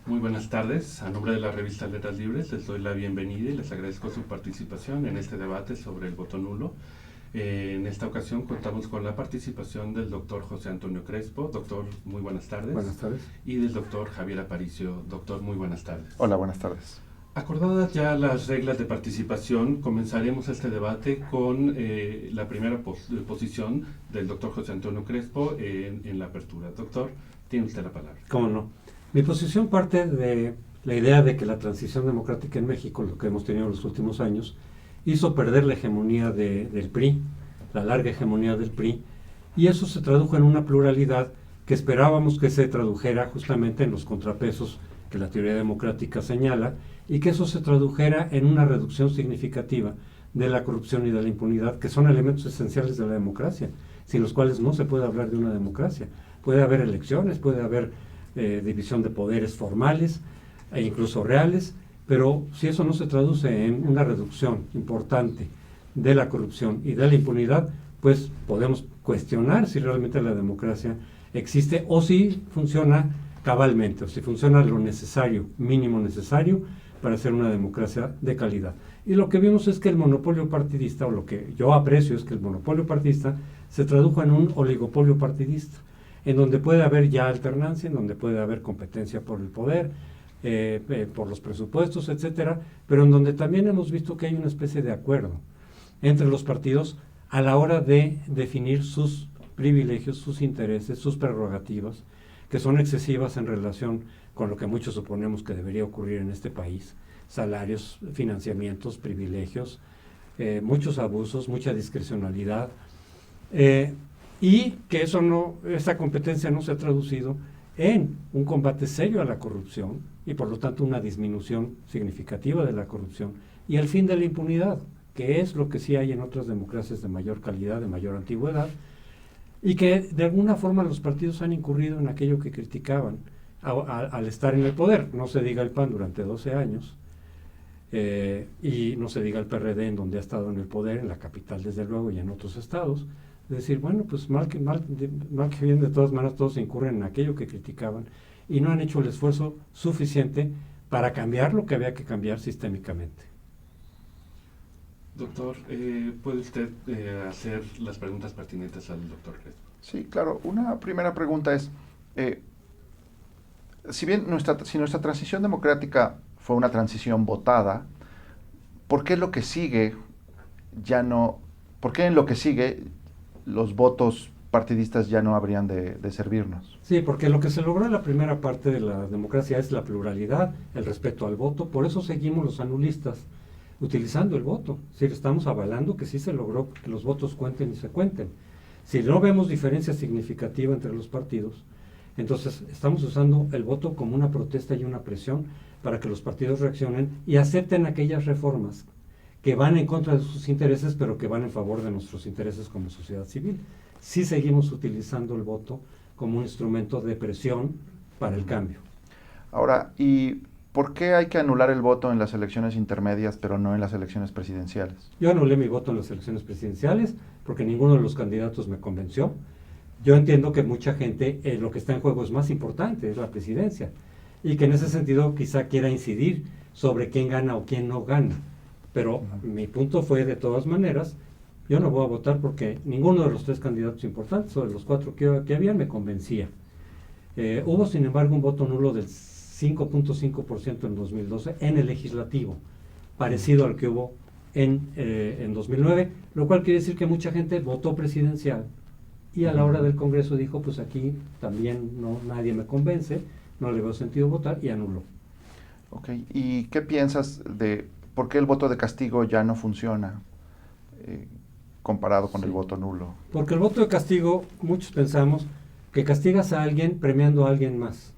Muy buenas tardes. A nombre de la revista Letras Libres les doy la bienvenida y les agradezco su participación en este debate sobre el voto nulo. En esta ocasión contamos con la participación del doctor José Antonio Crespo. Doctor, muy buenas tardes. Buenas tardes. Y del doctor Javier Aparicio. Doctor, muy buenas tardes. Hola, buenas tardes. Acordadas ya las reglas de participación, comenzaremos este debate con la primera posición del doctor José Antonio Crespo en la apertura. Doctor, tiene usted la palabra. ¿Cómo no? Mi posición parte de la idea de que la transición democrática en México, lo que hemos tenido en los últimos años, hizo perder la hegemonía del PRI, la larga hegemonía del PRI, y eso se tradujo en una pluralidad que esperábamos que se tradujera justamente en los contrapesos que la teoría democrática señala, y que eso se tradujera en una reducción significativa de la corrupción y de la impunidad, que son elementos esenciales de la democracia, sin los cuales no se puede hablar de una democracia. Puede haber elecciones, puede haber división de poderes formales e incluso reales, pero si eso no se traduce en una reducción importante de la corrupción y de la impunidad, pues podemos cuestionar si realmente la democracia existe o si funciona cabalmente, o si funciona lo necesario, mínimo necesario para ser una democracia de calidad. Y lo que vimos es que el monopolio partidista, o lo que yo aprecio es que el monopolio partidista se tradujo en un oligopolio partidista, en donde puede haber ya alternancia, en donde puede haber competencia por el poder, por los presupuestos, etcétera, pero en donde también hemos visto que hay una especie de acuerdo entre los partidos a la hora de definir sus privilegios, sus intereses, sus prerrogativas, que son excesivas en relación con lo que muchos suponemos que debería ocurrir en este país: salarios, financiamientos, privilegios, muchos abusos, mucha discrecionalidad, y que esa competencia no se ha traducido en un combate serio a la corrupción y por lo tanto una disminución significativa de la corrupción y el fin de la impunidad, que es lo que sí hay en otras democracias de mayor calidad, de mayor antigüedad, y que de alguna forma los partidos han incurrido en aquello que criticaban al estar en el poder. No se diga el PAN durante 12 años, y no se diga el PRD, en donde ha estado en el poder, en la capital desde luego y en otros estados. Es decir, bueno, pues mal que bien, de todas maneras todos incurren en aquello que criticaban y no han hecho el esfuerzo suficiente para cambiar lo que había que cambiar sistémicamente. Doctor, ¿puede usted hacer las preguntas pertinentes al doctor Crespo? Sí, claro. Una primera pregunta es, si nuestra transición democrática fue una transición votada, ¿por qué en lo que sigue los votos partidistas ya no habrían de servirnos? Sí, porque lo que se logró en la primera parte de la democracia es la pluralidad, el respeto al voto. Por eso seguimos los anulistas utilizando el voto. Es decir, estamos avalando que sí se logró que los votos cuenten y se cuenten. Si no vemos diferencia significativa entre los partidos, entonces estamos usando el voto como una protesta y una presión para que los partidos reaccionen y acepten aquellas reformas que van en contra de sus intereses, pero que van en favor de nuestros intereses como sociedad civil. Sí seguimos utilizando el voto como un instrumento de presión para el cambio. Ahora, ¿y por qué hay que anular el voto en las elecciones intermedias, pero no en las elecciones presidenciales? Yo anulé mi voto en las elecciones presidenciales porque ninguno de los candidatos me convenció. Yo entiendo que mucha gente, lo que está en juego es más importante, es la presidencia, y que en ese sentido quizá quiera incidir sobre quién gana o quién no gana. Pero mi punto fue, de todas maneras, yo no voy a votar porque ninguno de los tres candidatos importantes, o de los cuatro que había, me convencía. Hubo, sin embargo, un voto nulo del 5.5% en 2012 en el legislativo, parecido al que hubo en 2009, lo cual quiere decir que mucha gente votó presidencial y a la hora del Congreso dijo, pues aquí también nadie me convence, no le veo sentido votar, y anuló. Ok, ¿y qué piensas de por qué el voto de castigo ya no funciona comparado con el voto nulo? Porque el voto de castigo, muchos pensamos que castigas a alguien premiando a alguien más.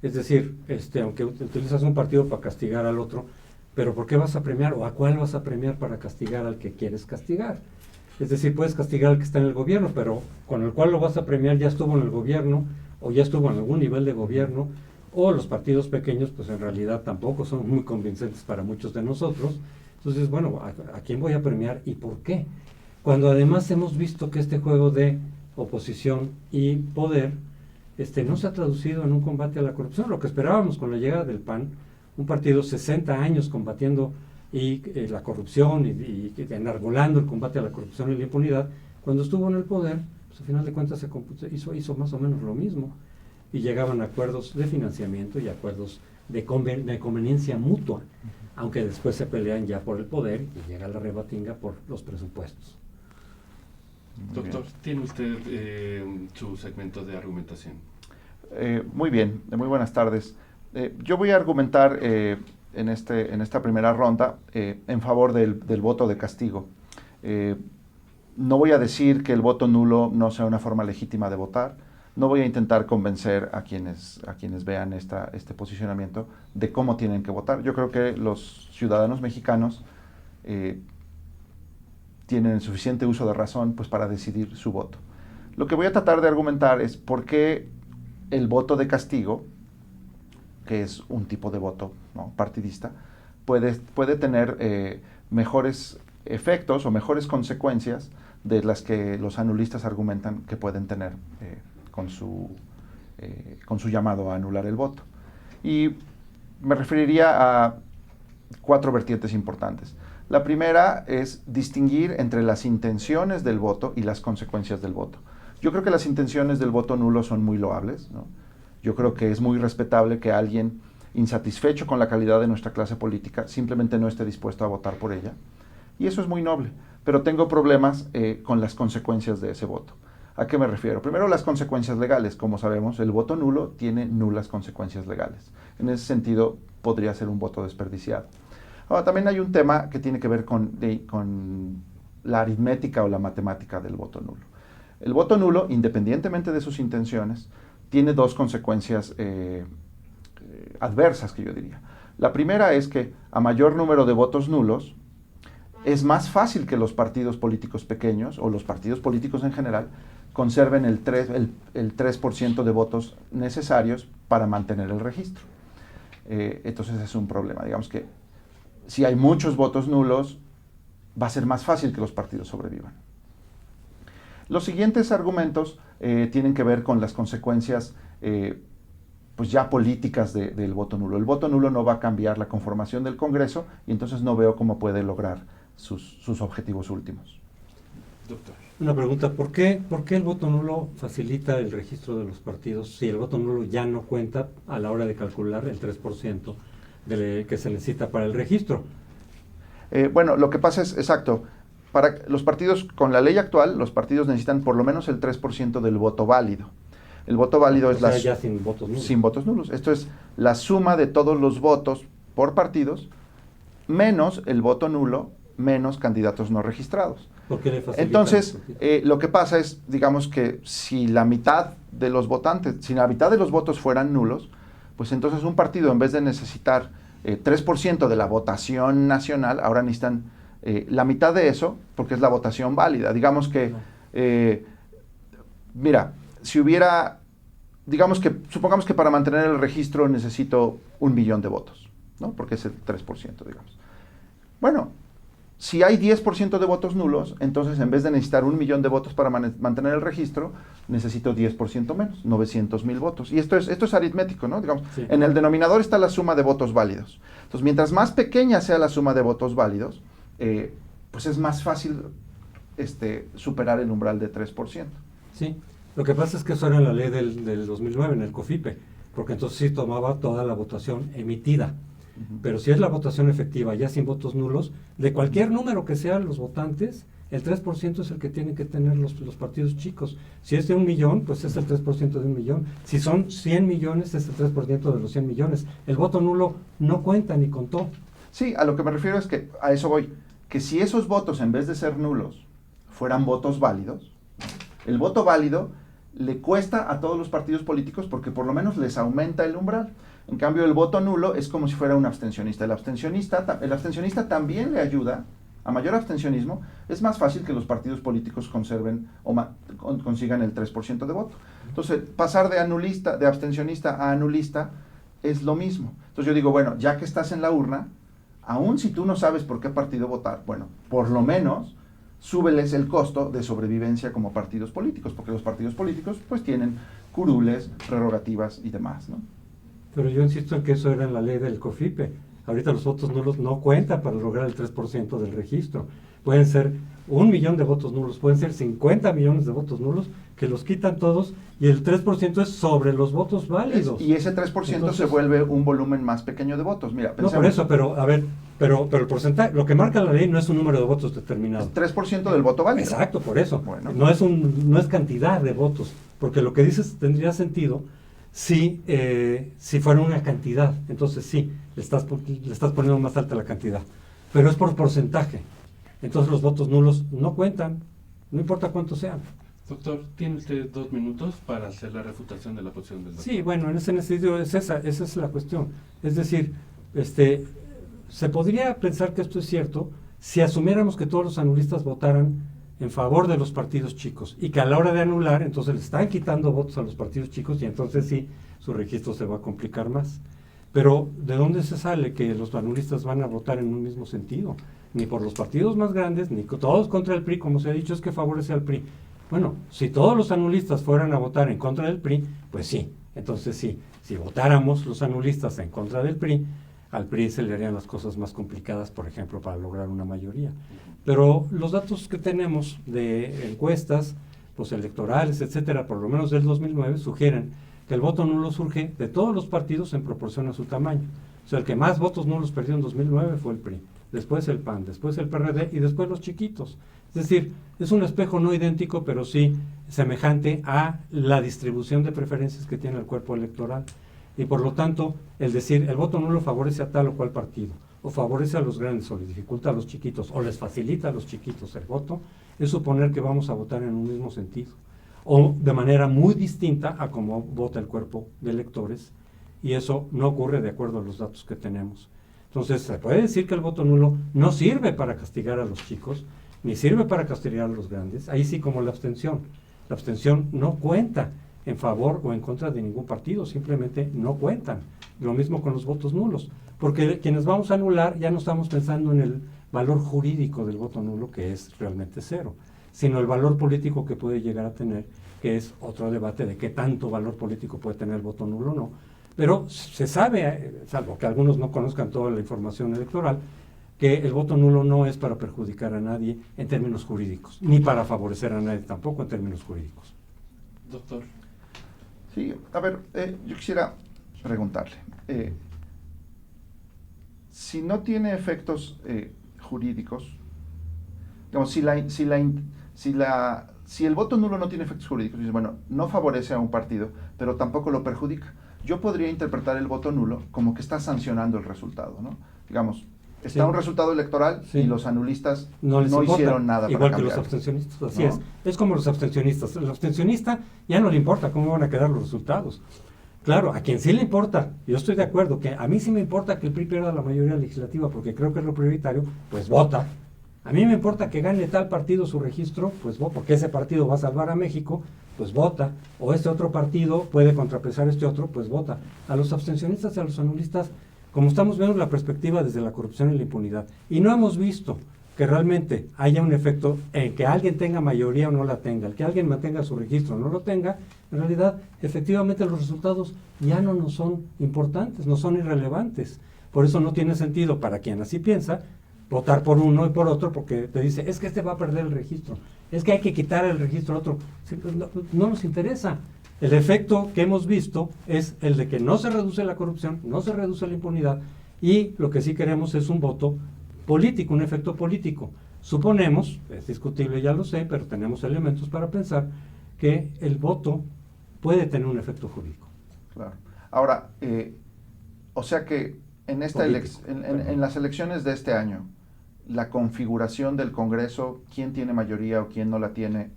Es decir, aunque utilizas un partido para castigar al otro, pero ¿por qué vas a premiar o a cuál vas a premiar para castigar al que quieres castigar? Es decir, puedes castigar al que está en el gobierno, pero con el cual lo vas a premiar ya estuvo en el gobierno o ya estuvo en algún nivel de gobierno, o los partidos pequeños pues en realidad tampoco son muy convincentes para muchos de nosotros. Entonces, bueno, ¿a quién voy a premiar y por qué? Cuando además hemos visto que este juego de oposición y poder no se ha traducido en un combate a la corrupción. Lo que esperábamos con la llegada del PAN, un partido 60 años combatiendo la corrupción y enarbolando el combate a la corrupción y la impunidad, cuando estuvo en el poder, pues al final de cuentas hizo más o menos lo mismo, y llegaban a acuerdos de financiamiento y acuerdos de conveniencia mutua, aunque después se pelean ya por el poder y llega la rebatinga por los presupuestos. Doctor, tiene usted su segmento de argumentación. Muy bien, muy buenas tardes. Yo voy a argumentar en esta primera ronda en favor del voto de castigo. No voy a decir que el voto nulo no sea una forma legítima de votar. No voy a intentar convencer a quienes vean este posicionamiento de cómo tienen que votar. Yo creo que los ciudadanos mexicanos tienen el suficiente uso de razón pues, para decidir su voto. Lo que voy a tratar de argumentar es por qué el voto de castigo, que es un tipo de voto, ¿no?, partidista, puede tener mejores efectos o mejores consecuencias de las que los anulistas argumentan que pueden tener con su llamado a anular el voto. Y me referiría a 4 vertientes importantes. La primera es distinguir entre las intenciones del voto y las consecuencias del voto. Yo creo que las intenciones del voto nulo son muy loables, ¿no? Yo creo que es muy respetable que alguien insatisfecho con la calidad de nuestra clase política simplemente no esté dispuesto a votar por ella. Y eso es muy noble, pero tengo problemas con las consecuencias de ese voto. ¿A qué me refiero? Primero, las consecuencias legales. Como sabemos, el voto nulo tiene nulas consecuencias legales. En ese sentido, podría ser un voto desperdiciado. Ahora, también hay un tema que tiene que ver con la aritmética o la matemática del voto nulo. El voto nulo, independientemente de sus intenciones, tiene 2 consecuencias adversas, que yo diría. La primera es que a mayor número de votos nulos, es más fácil que los partidos políticos pequeños, o los partidos políticos en general, conserven el 3% de votos necesarios para mantener el registro. Entonces es un problema. Digamos que si hay muchos votos nulos, va a ser más fácil que los partidos sobrevivan. Los siguientes argumentos tienen que ver con las consecuencias pues ya políticas del voto nulo. El voto nulo no va a cambiar la conformación del Congreso y entonces no veo cómo puede lograr sus objetivos últimos. Doctor. Una pregunta, ¿por qué el voto nulo facilita el registro de los partidos si el voto nulo ya no cuenta a la hora de calcular el 3% que se necesita para el registro? Bueno, lo que pasa es, exacto, para los partidos, con la ley actual, los partidos necesitan por lo menos el 3% del voto válido. El voto válido es ya sin votos nulos. Sin votos nulos. Esto es la suma de todos los votos por partidos, menos el voto nulo, menos candidatos no registrados. ¿Por qué le facilita? Entonces, lo que pasa es, digamos que si la mitad de los votantes, si la mitad de los votos fueran nulos, pues entonces un partido, en vez de necesitar 3% de la votación nacional, ahora necesitan la mitad de eso, porque es la votación válida. Digamos que, mira, si hubiera, supongamos que para mantener el registro necesito 1 millón de votos, ¿no? Porque es el 3%, digamos. Bueno, si hay 10% de votos nulos, entonces en vez de necesitar 1 millón de votos para mantener el registro, necesito 10% menos, 900,000 votos. Y esto es aritmético, ¿no? Digamos, sí. En el denominador está la suma de votos válidos. Entonces, mientras más pequeña sea la suma de votos válidos, pues es más fácil superar el umbral de 3%. Sí, lo que pasa es que eso era la ley del 2009, en el COFIPE, porque entonces sí tomaba toda la votación emitida. Pero si es la votación efectiva, ya sin votos nulos, de cualquier número que sean los votantes, el 3% es el que tienen que tener los partidos chicos. Si es de 1 millón, pues es el 3% de 1 millón. Si son 100 millones, es el 3% de los 100 millones. El voto nulo no cuenta ni contó. Sí, a lo que me refiero es que, a eso voy, que si esos votos, en vez de ser nulos, fueran votos válidos, el voto válido le cuesta a todos los partidos políticos porque por lo menos les aumenta el umbral. En cambio, el voto nulo es como si fuera un abstencionista. El abstencionista también le ayuda. A mayor abstencionismo, es más fácil que los partidos políticos conserven o consigan el 3% de voto. Entonces, pasar de abstencionista a anulista es lo mismo. Entonces yo digo, bueno, ya que estás en la urna, aun si tú no sabes por qué partido votar, bueno, por lo menos súbeles el costo de sobrevivencia como partidos políticos, porque los partidos políticos pues tienen curules, prerrogativas y demás, ¿no? Pero yo insisto en que eso era en la ley del COFIPE. Ahorita los votos nulos no cuentan para lograr el 3% del registro. Pueden ser 1 millón de votos nulos, pueden ser 50 millones de votos nulos, que los quitan todos, y el 3% es sobre los votos válidos. Y ese 3% Entonces, se vuelve un volumen más pequeño de votos. Mira, no, pensemos, por eso, pero a ver, pero el porcentaje, lo que marca la ley no es un número de votos determinado. es 3% del voto válido. Exacto, por eso. Bueno. No es cantidad de votos, porque lo que dices tendría sentido si fuera una cantidad. Entonces sí, le estás poniendo más alta la cantidad. Pero es por porcentaje. Entonces los votos nulos no cuentan, no importa cuántos sean. Doctor, tiene usted 2 minutos para hacer la refutación de la posición del doctor. Sí, bueno, en ese sentido esa es la cuestión. Es decir, se podría pensar que esto es cierto si asumiéramos que todos los anulistas votaran en favor de los partidos chicos y que a la hora de anular, entonces le están quitando votos a los partidos chicos y entonces sí, su registro se va a complicar más. Pero ¿de dónde se sale que los anulistas van a votar en un mismo sentido? Ni por los partidos más grandes, ni todos contra el PRI, como se ha dicho, es que favorece al PRI. Bueno, si todos los anulistas fueran a votar en contra del PRI, pues sí. Entonces sí, si votáramos los anulistas en contra del PRI, al PRI se le harían las cosas más complicadas, por ejemplo, para lograr una mayoría. Pero los datos que tenemos de encuestas, pues electorales, etcétera, por lo menos del 2009, sugieren que el voto nulo surge de todos los partidos en proporción a su tamaño. O sea, el que más votos nulos perdió en 2009 fue el PRI, después el PAN, después el PRD y después los chiquitos. Es decir, es un espejo no idéntico, pero sí semejante a la distribución de preferencias que tiene el cuerpo electoral. Y por lo tanto, el decir el voto nulo favorece a tal o cual partido, o favorece a los grandes, o les dificulta a los chiquitos, o les facilita a los chiquitos el voto, es suponer que vamos a votar en un mismo sentido, o de manera muy distinta a cómo vota el cuerpo de electores, y eso no ocurre de acuerdo a los datos que tenemos. Entonces, se puede decir que el voto nulo no sirve para castigar a los chicos, ni sirve para castigar a los grandes, ahí sí como la abstención. La abstención no cuenta en favor o en contra de ningún partido, simplemente no cuentan. Lo mismo con los votos nulos, porque quienes vamos a anular ya no estamos pensando en el valor jurídico del voto nulo, que es realmente cero, sino el valor político que puede llegar a tener, que es otro debate de qué tanto valor político puede tener el voto nulo o no. Pero se sabe, salvo que algunos no conozcan toda la información electoral, que el voto nulo no es para perjudicar a nadie en términos jurídicos, ni para favorecer a nadie tampoco en términos jurídicos. Doctor. Sí, a ver, yo quisiera preguntarle, si no tiene efectos jurídicos, digamos, si el voto nulo no tiene efectos jurídicos, dice, bueno, no favorece a un partido, pero tampoco lo perjudica. Yo podría interpretar el voto nulo como que está sancionando el resultado, ¿no? Digamos, está Sí. un resultado electoral Sí. y los anulistas No les importa, hicieron nada igual para que los cambiarlo, abstencionistas, así ¿no? es como los abstencionistas. El abstencionista ya no le importa cómo van a quedar los resultados. Claro, a quien sí le importa, yo estoy de acuerdo, que a mí sí me importa que el PRI pierda la mayoría legislativa, porque creo que es lo prioritario, pues vota. A mí me importa que gane tal partido su registro, pues vota, porque ese partido va a salvar a México, pues vota. O este otro partido puede contrapesar este otro, pues vota. A los abstencionistas y a los anulistas, como estamos viendo la perspectiva desde la corrupción y la impunidad, y no hemos visto que realmente haya un efecto en que alguien tenga mayoría o no la tenga, el que alguien mantenga su registro o no lo tenga, en realidad, efectivamente los resultados ya no nos son importantes, no son irrelevantes. Por eso no tiene sentido para quien así piensa votar por uno y por otro, porque te dice, es que este va a perder el registro, es que hay que quitar el registro a otro. No nos interesa. El efecto que hemos visto es el de que no se reduce la corrupción, no se reduce la impunidad, y lo que sí queremos es un voto político, un efecto político. Suponemos, es discutible, ya lo sé, pero tenemos elementos para pensar que el voto puede tener un efecto jurídico. Claro. Ahora, o sea que en en las elecciones de este año, la configuración del Congreso, quién tiene mayoría o quién no la tiene,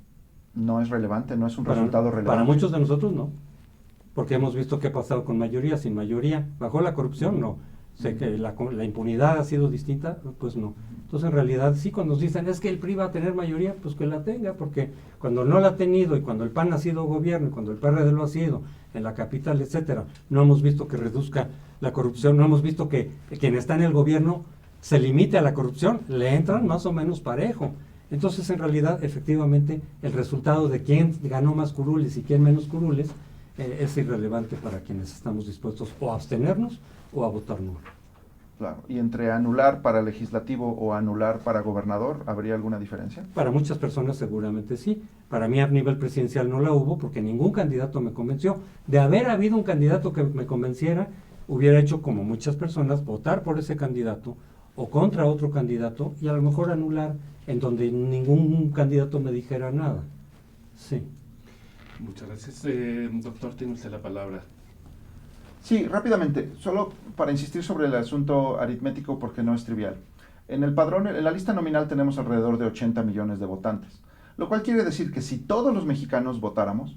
no es relevante, no es un resultado relevante. Para muchos de nosotros no, porque hemos visto qué ha pasado con mayoría, sin mayoría. ¿Bajó la corrupción? No. Sé que la impunidad ha sido distinta, pues no. Entonces, en realidad, sí, cuando nos dicen, es que el PRI va a tener mayoría, pues que la tenga, porque cuando no la ha tenido, y cuando el PAN ha sido gobierno, y cuando el PRD lo ha sido, en la capital, etcétera, no hemos visto que reduzca la corrupción, no hemos visto que quien está en el gobierno se limite a la corrupción, le entran más o menos parejo. Entonces, en realidad, efectivamente, el resultado de quién ganó más curules y quién menos curules, es irrelevante para quienes estamos dispuestos o a abstenernos o a votar nulo. Claro. ¿Y entre anular para legislativo o anular para gobernador, habría alguna diferencia? Para muchas personas seguramente sí. Para mí a nivel presidencial no la hubo porque ningún candidato me convenció. De haber habido un candidato que me convenciera, hubiera hecho como muchas personas, votar por ese candidato o contra otro candidato y a lo mejor anular en donde ningún candidato me dijera nada. Sí. Muchas gracias. Doctor, tiene usted la palabra. Sí, rápidamente, solo para insistir sobre el asunto aritmético porque no es trivial. En el padrón, en la lista nominal tenemos alrededor de 80 millones de votantes, lo cual quiere decir que si todos los mexicanos votáramos,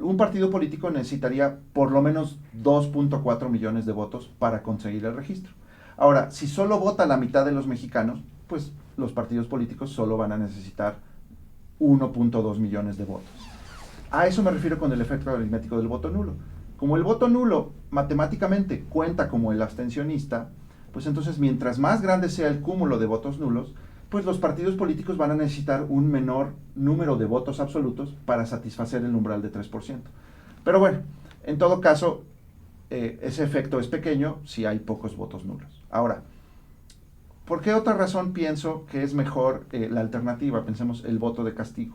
un partido político necesitaría por lo menos 2.4 millones de votos para conseguir el registro. Ahora, si solo vota la mitad de los mexicanos, pues los partidos políticos solo van a necesitar 1.2 millones de votos. A eso me refiero con el efecto aritmético del voto nulo. Como el voto nulo matemáticamente cuenta como el abstencionista, pues entonces mientras más grande sea el cúmulo de votos nulos, pues los partidos políticos van a necesitar un menor número de votos absolutos para satisfacer el umbral de 3%. Pero bueno, en todo caso, ese efecto es pequeño si hay pocos votos nulos. Ahora, ¿por qué otra razón pienso que es mejor la alternativa? Pensemos el voto de castigo.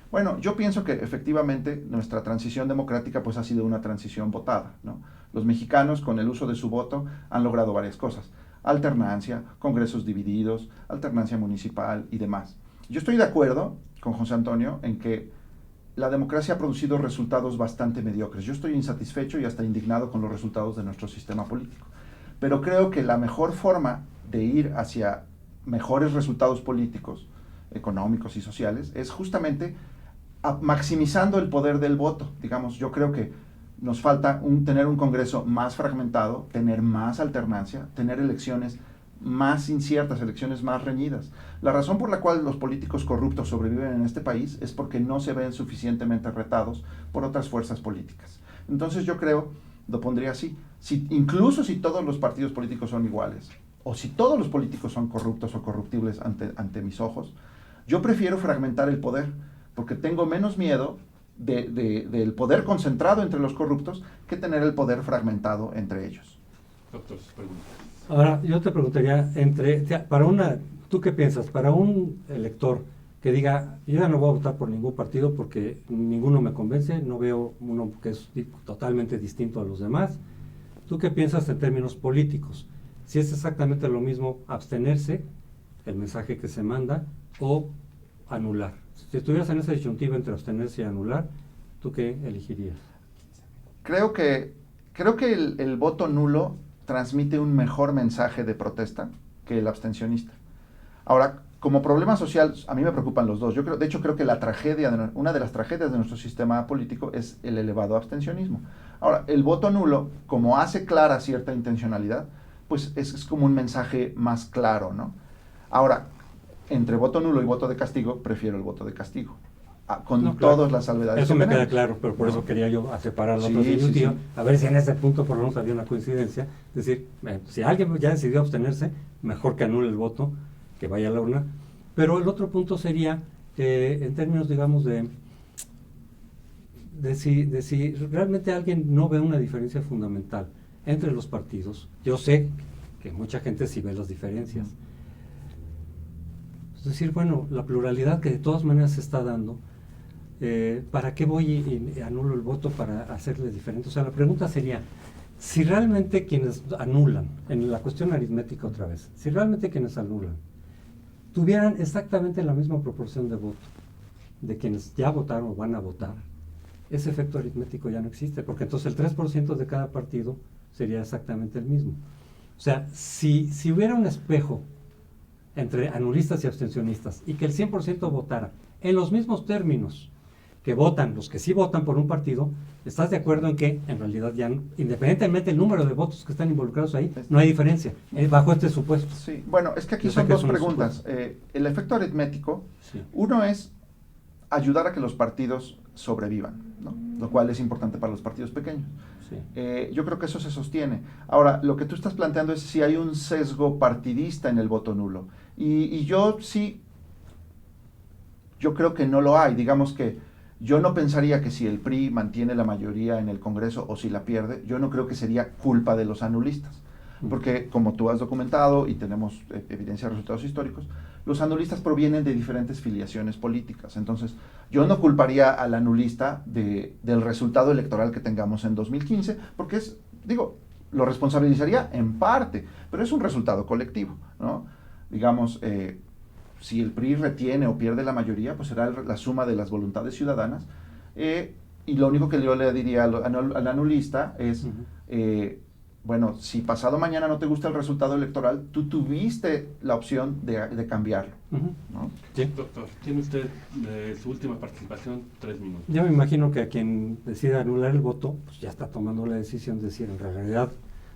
Bueno, yo pienso que efectivamente nuestra transición democrática pues ha sido una transición votada, ¿no? Los mexicanos con el uso de su voto han logrado varias cosas: alternancia, congresos divididos, alternancia municipal y demás. Yo estoy de acuerdo con José Antonio en que la democracia ha producido resultados bastante mediocres. Yo estoy insatisfecho y hasta indignado con los resultados de nuestro sistema político. Pero creo que la mejor forma de ir hacia mejores resultados políticos, económicos y sociales es justamente maximizando el poder del voto. Digamos, yo creo que nos falta tener un Congreso más fragmentado, tener más alternancia, tener elecciones más inciertas, elecciones más reñidas. La razón por la cual los políticos corruptos sobreviven en este país es porque no se ven suficientemente retados por otras fuerzas políticas. Entonces yo creo, lo pondría así, incluso si todos los partidos políticos son iguales, o si todos los políticos son corruptos o corruptibles ante mis ojos, yo prefiero fragmentar el poder, porque tengo menos miedo del poder concentrado entre los corruptos que tener el poder fragmentado entre ellos. Doctor, sus preguntas. Ahora, yo te preguntaría, ¿tú qué piensas? Para un elector que diga, yo ya no voy a votar por ningún partido porque ninguno me convence, no veo uno que es totalmente distinto a los demás, ¿tú qué piensas en términos políticos? Si es exactamente lo mismo abstenerse, el mensaje que se manda, o anular. Si estuvieras en esa disyuntiva entre abstenerse y anular, ¿tú qué elegirías? Creo que el voto nulo transmite un mejor mensaje de protesta que el abstencionista. Ahora, como problema social, a mí me preocupan los dos. De hecho, creo que una de las tragedias de nuestro sistema político es el elevado abstencionismo. Ahora, el voto nulo, como hace clara cierta intencionalidad, pues es como un mensaje más claro, ¿no? Ahora, entre voto nulo y voto de castigo, prefiero el voto de castigo, con todas las salvedades. Eso me queda claro, pero por eso quería yo separar la otra disyuntiva, a ver si en ese punto por lo menos había una coincidencia. Es decir, si alguien ya decidió abstenerse, mejor que anule el voto, que vaya a la urna. Pero el otro punto sería, en términos, digamos, de si realmente alguien no ve una diferencia fundamental entre los partidos. Yo sé que mucha gente sí ve las diferencias. Es decir, bueno, la pluralidad que de todas maneras se está dando, ¿para qué voy y anulo el voto para hacerle diferente? O sea, la pregunta sería, si realmente quienes anulan, en la cuestión aritmética otra vez, si realmente quienes anulan tuvieran exactamente la misma proporción de voto de quienes ya votaron o van a votar, ese efecto aritmético ya no existe, porque entonces el 3% de cada partido sería exactamente el mismo. O sea, si hubiera un espejo entre anulistas y abstencionistas, y que el 100% votara en los mismos términos que votan los que sí votan por un partido, ¿estás de acuerdo en que en realidad ya, independientemente del número de votos que están involucrados ahí, no hay diferencia bajo este supuesto? Sí, bueno, es que aquí son dos preguntas. El efecto aritmético, sí. Uno es ayudar a que los partidos sobrevivan, ¿no? Lo cual es importante para los partidos pequeños. Sí. Yo creo que eso se sostiene. Ahora, lo que tú estás planteando es si hay un sesgo partidista en el voto nulo. Y yo creo que no lo hay. Digamos que Yo no pensaría que si el PRI mantiene la mayoría en el Congreso o si la pierde, yo no creo que sería culpa de los anulistas. Porque como tú has documentado y tenemos evidencia de resultados históricos, los anulistas provienen de diferentes filiaciones políticas. Entonces, yo no culparía al anulista del resultado electoral que tengamos en 2015, porque lo responsabilizaría en parte, pero es un resultado colectivo, ¿no? Digamos, si el PRI retiene o pierde la mayoría, pues será la suma de las voluntades ciudadanas. Y lo único que yo le diría al anulista es, bueno, si pasado mañana no te gusta el resultado electoral, tú tuviste la opción de cambiarlo. ¿No? Sí. Doctor, tiene usted su última participación, 3 minutos. Yo me imagino que a quien decida anular el voto, pues ya está tomando la decisión de decir, en realidad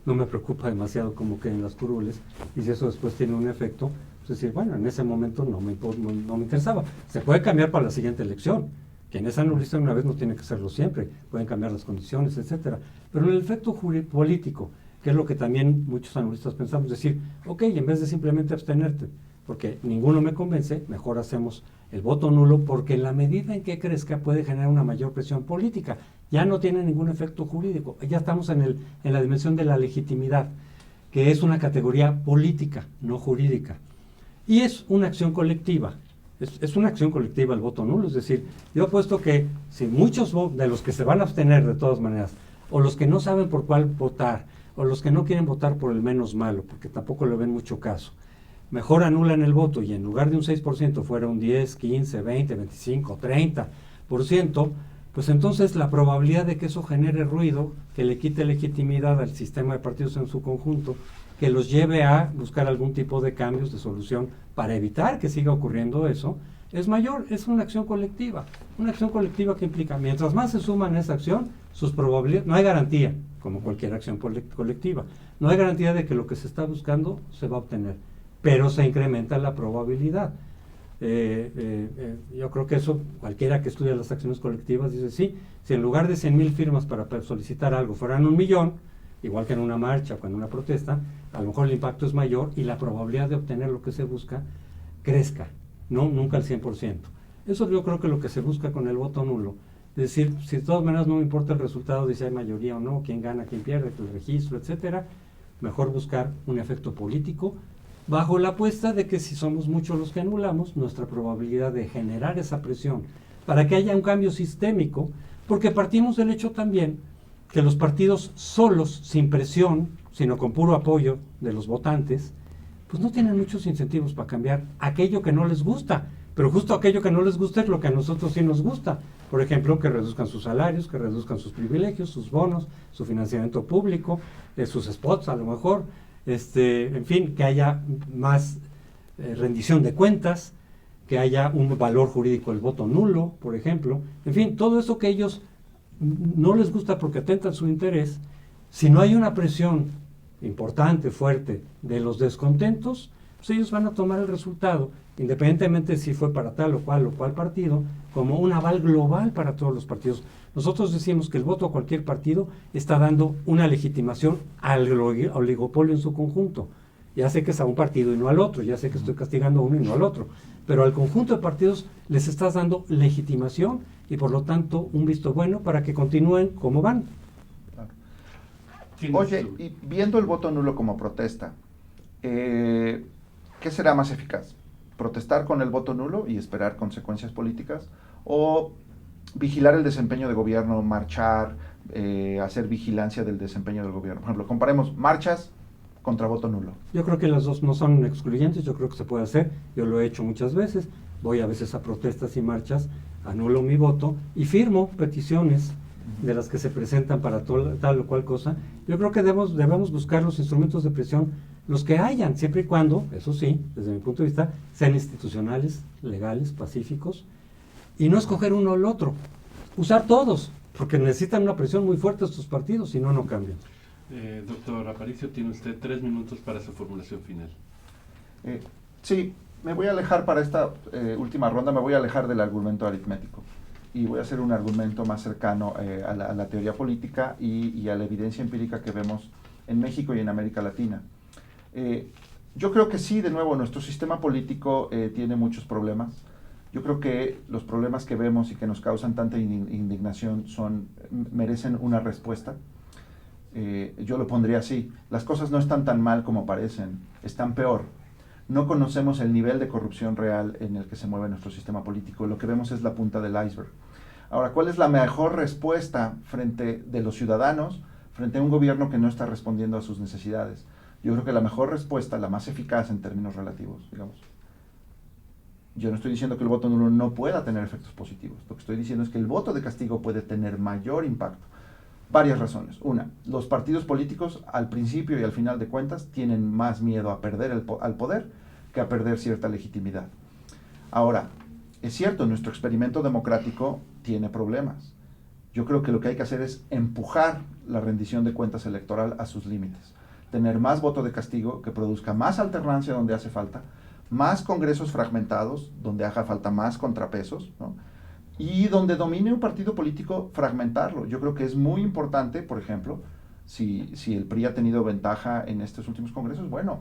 no me preocupa demasiado cómo queden las curules, y si eso después tiene un efecto, pues decir, bueno, en ese momento no me interesaba. Se puede cambiar para la siguiente elección. Quien es anulista una vez no tiene que serlo siempre, pueden cambiar las condiciones, etcétera. Pero el efecto político, que es lo que también muchos anulistas pensamos, decir, ok, en vez de simplemente abstenerte, porque ninguno me convence, mejor hacemos el voto nulo, porque en la medida en que crezca puede generar una mayor presión política. Ya no tiene ningún efecto jurídico, ya estamos en la dimensión de la legitimidad, que es una categoría política, no jurídica. Y es una acción colectiva. Es una acción colectiva el voto nulo, es decir, yo apuesto que si muchos de los que se van a abstener de todas maneras, o los que no saben por cuál votar, o los que no quieren votar por el menos malo, porque tampoco le ven mucho caso, mejor anulan el voto y en lugar de un 6% fuera un 10, 15, 20, 25, 30%, pues entonces la probabilidad de que eso genere ruido, que le quite legitimidad al sistema de partidos en su conjunto, que los lleve a buscar algún tipo de cambios, de solución para evitar que siga ocurriendo eso, es mayor. Es una acción colectiva que implica, mientras más se suman a esa acción, sus probabilidades, no hay garantía, como cualquier acción colectiva, no hay garantía de que lo que se está buscando se va a obtener, pero se incrementa la probabilidad. Yo creo que eso, cualquiera que estudia las acciones colectivas dice, sí, si en lugar de 100,000 firmas para solicitar algo fueran 1,000,000, igual que en una marcha o en una protesta, a lo mejor el impacto es mayor y la probabilidad de obtener lo que se busca crezca, no nunca al 100%. Eso yo creo que lo que se busca con el voto nulo, es decir, si de todas maneras no me importa el resultado de si hay mayoría o no, quién gana, quién pierde, el registro, etcétera, mejor buscar un efecto político, bajo la apuesta de que si somos muchos los que anulamos, nuestra probabilidad de generar esa presión para que haya un cambio sistémico, porque partimos del hecho también que los partidos solos, sin presión, sino con puro apoyo de los votantes, pues no tienen muchos incentivos para cambiar aquello que no les gusta, pero justo aquello que no les gusta es lo que a nosotros sí nos gusta. Por ejemplo, que reduzcan sus salarios, que reduzcan sus privilegios, sus bonos, su financiamiento público, sus spots a lo mejor, en fin, que haya más rendición de cuentas, que haya un valor jurídico del voto nulo, por ejemplo, en fin, todo eso que ellos no les gusta porque atentan su interés. Si no hay una presión importante, fuerte, de los descontentos, pues ellos van a tomar el resultado, independientemente si fue para tal o cual partido, como un aval global para todos los partidos. Nosotros decimos que el voto a cualquier partido está dando una legitimación al oligopolio en su conjunto. Ya sé que es a un partido y no al otro, ya sé que estoy castigando a uno y no al otro, pero al conjunto de partidos les estás dando legitimación y por lo tanto un visto bueno para que continúen como van. Claro. Oye, y viendo el voto nulo como protesta, ¿qué será más eficaz? ¿Protestar con el voto nulo y esperar consecuencias políticas? ¿O vigilar el desempeño de gobierno, marchar, hacer vigilancia del desempeño del gobierno? Por ejemplo, comparemos marchas contra voto nulo. Yo creo que las dos no son excluyentes, yo creo que se puede hacer, yo lo he hecho muchas veces, voy a veces a protestas y marchas, anulo mi voto y firmo peticiones de las que se presentan para tal o cual cosa. Yo creo que debemos buscar los instrumentos de presión, los que hayan, siempre y cuando, eso sí, desde mi punto de vista, sean institucionales, legales, pacíficos, y no escoger uno o el otro, usar todos, porque necesitan una presión muy fuerte estos partidos, si no, no cambian. Doctor Aparicio, tiene usted 3 minutos para su formulación final. Sí, me voy a alejar para esta última ronda, me voy a alejar del argumento aritmético y voy a hacer un argumento más cercano a la teoría política y a la evidencia empírica que vemos en México y en América Latina. Yo creo que sí, de nuevo, nuestro sistema político tiene muchos problemas. Yo creo que los problemas que vemos y que nos causan tanta indignación merecen una respuesta. Yo lo pondría así: las cosas no están tan mal como parecen, están peor. No conocemos el nivel de corrupción real en el que se mueve nuestro sistema político, lo que vemos es la punta del iceberg. Ahora, ¿cuál es la mejor respuesta de los ciudadanos frente a un gobierno que no está respondiendo a sus necesidades? Yo creo que la mejor respuesta, la más eficaz en términos relativos, digamos. Yo no estoy diciendo que el voto nulo no pueda tener efectos positivos. Lo que estoy diciendo es que el voto de castigo puede tener mayor impacto. Varias razones. Una, los partidos políticos al principio y al final de cuentas tienen más miedo a perder al poder que a perder cierta legitimidad. Ahora, es cierto, nuestro experimento democrático tiene problemas. Yo creo que lo que hay que hacer es empujar la rendición de cuentas electoral a sus límites. Tener más voto de castigo que produzca más alternancia donde hace falta, más congresos fragmentados donde haga falta más contrapesos, ¿no? Y donde domine un partido político, fragmentarlo. Yo creo que es muy importante, por ejemplo, si el PRI ha tenido ventaja en estos últimos congresos, bueno,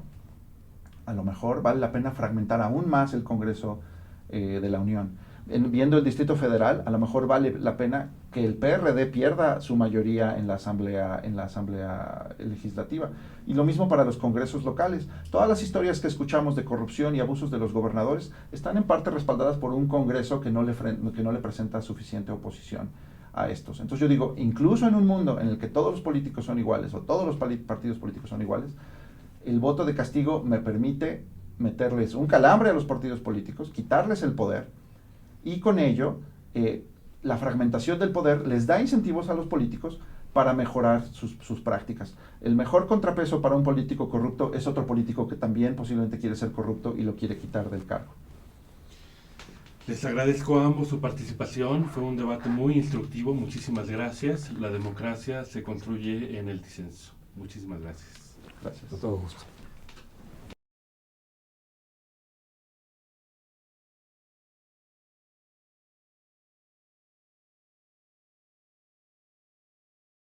a lo mejor vale la pena fragmentar aún más el Congreso de la Unión. Viendo el Distrito Federal, a lo mejor vale la pena que el PRD pierda su mayoría en la Asamblea Legislativa. Y lo mismo para los congresos locales. Todas las historias que escuchamos de corrupción y abusos de los gobernadores están en parte respaldadas por un Congreso que no le presenta suficiente oposición a estos. Entonces yo digo, incluso en un mundo en el que todos los políticos son iguales o todos los partidos políticos son iguales, el voto de castigo me permite meterles un calambre a los partidos políticos, quitarles el poder, y con ello la fragmentación del poder les da incentivos a los políticos para mejorar sus prácticas. El mejor contrapeso para un político corrupto es otro político que también posiblemente quiere ser corrupto y lo quiere quitar del cargo. Les agradezco a ambos su participación, fue un debate muy instructivo, muchísimas gracias. La democracia se construye en el disenso. Muchísimas gracias. Gracias. Con todo gusto.